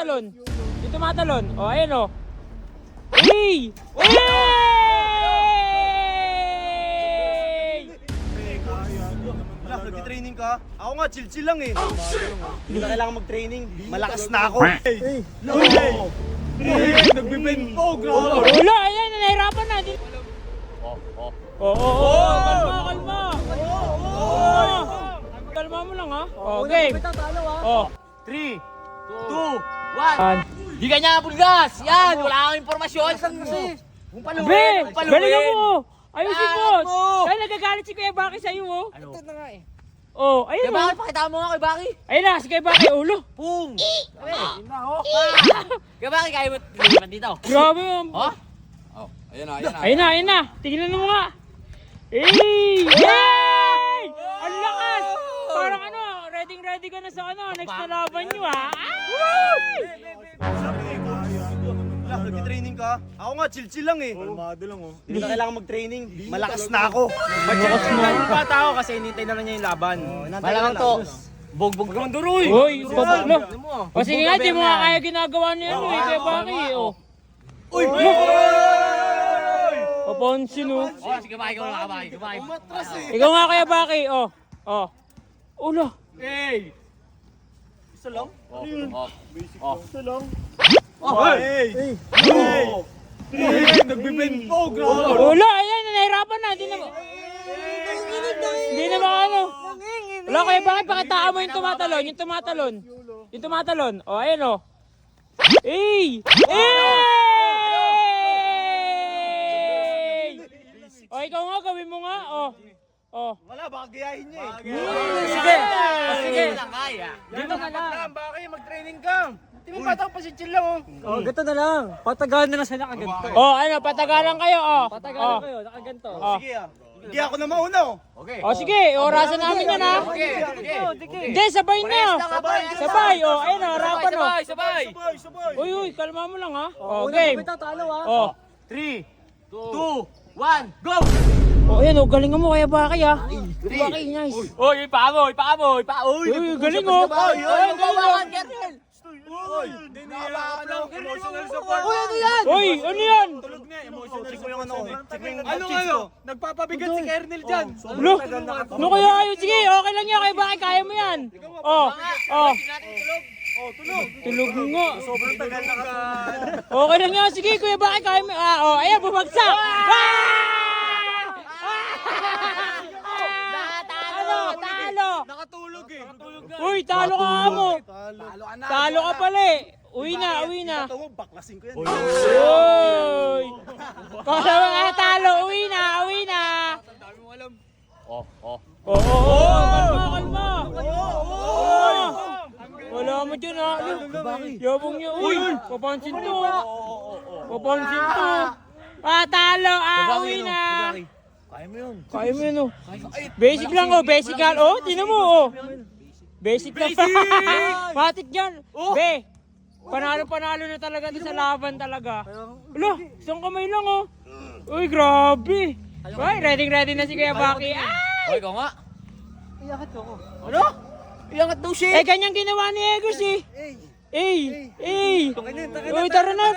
Talon. Yung tumatalon. O, ayan o. Hey! Hey! Wala, nag-training ka? Ako nga, chill-chill lang eh. Hindi na kailangan mag-training. Malakas na ako. Hey! Nagbe-bend po, grabe. Wala, ayan. Nahirapan na. Kalma. Kalma mo lang ha. Okay. Oh. 3, 2, 1. Di kanya bulgas! Yan! Wala kang impormasyon! Kung paluin! Be! Kung paluin! Galingan mo! Ayusin mo! Angat mo! Dahil nagagalit si Kuya Baki sa'yo oh. Ano? Ito na nga eh. Oh, ayun Kaya oh. bakit pakita mo nga kay Baki? Ayun na, si Kuya Baki. Ulo. Pung! Kaya Baki kaya mo tilipan dito? Grabe oh. Oh? Ayun na. Tingnan mo nga. Hey! Yay! Ang lakas! Parang ano, ready ka na sa ano, next na laban nyo ha. Wala, nag-training ka? Ako nga, chill-chill lang eh. Kalmado lang oh. Hindi na kailangan mag-training. Malakas na ako. Malakas mo. Bata ako kasi hinintay na lang niya yung laban. Malamang to. Bugbog ka duroy! Uy, babalo. O sige nga, di mo nga kaya ginagawa niya ano eh, Kuya Baki oh. Uy! Papansin oh. Oh, sige Baki ka muna Baki. Umatras eh. Ikaw nga Kuya Baki oh. Oh. Ulo. Hey! Isa lang? Isa lang? Hey! Hey! Nagbe-bend po, grabe. Ulo, ayan, nahirapan na. Hindi na ano. Wala Kuya Baki, pakitaan mo yung tumatalon. Yung tumatalon. O, ayan o. Hey! O, ikaw nga, gawin mo nga. O. Wala, baka gayahin niya eh. Sige. Sige. lang kaya. Dito ka lang, bakit mag-training ka? Hindi mo bata pa si chill lang oh. Oh, ganito na lang. Patagaan na lang siya nakaganto. O, ano, patagalan kayo. O. Patagaan kayo, nakaganto. O. Sige ah. Hindi ako na mauna oh. O, sige. Orasan namin yan ha. Hindi, sabay na. Sabay. O, ayun o, harapan o. Sabay! Sabay. Uy, kalma mo lang ha. O, game. Talo ha. O. 3, 2, 1, go! O, ayun o, galingan mo Kuya Baki ha. Baki, nice. Uy, ipa mo! Uy, galing o. Hindi nahihirapan ako. Emotional support. Uy, ano yan? Tulog na, emotional support yung ano ko. Ano? Nagpapabigat si Kernel dyan. Ano? Ano kaya kayo? Sige, okay lang yan. Kaya Baki, kaya mo yan. Tulog nga. Sobrang tagal na ka. Okay lang yan. Sige, Kuya Baki, kaya mo. Ayan, bumagsak. Talo. Nakatulog eh. Uy, talo ka nga mo. Talo ka pala eh. Uwi na. Ito mo, baklasin ko yan. Uy. Kasama nga talo. Uwi na. Kalma. Wala mo dyan ha. Yabong niya. Uy, papansin to. Talo. Uwi na. Kaya mo yun oh. Basic lang oh, basic lang. Oh, tinan mo oh. Basic lang pa. Matik dyan. Be, panalo na talaga ito sa laban talaga. Wala, isang kamay lang oh. Uy, grabe. Uy, ready na si Kuya Baki. Uy, ikaw nga! Iyakat ko. Ano? Iyangat daw siya! Eh, ganyan ginawa ni Egos eh. Uy, tara na.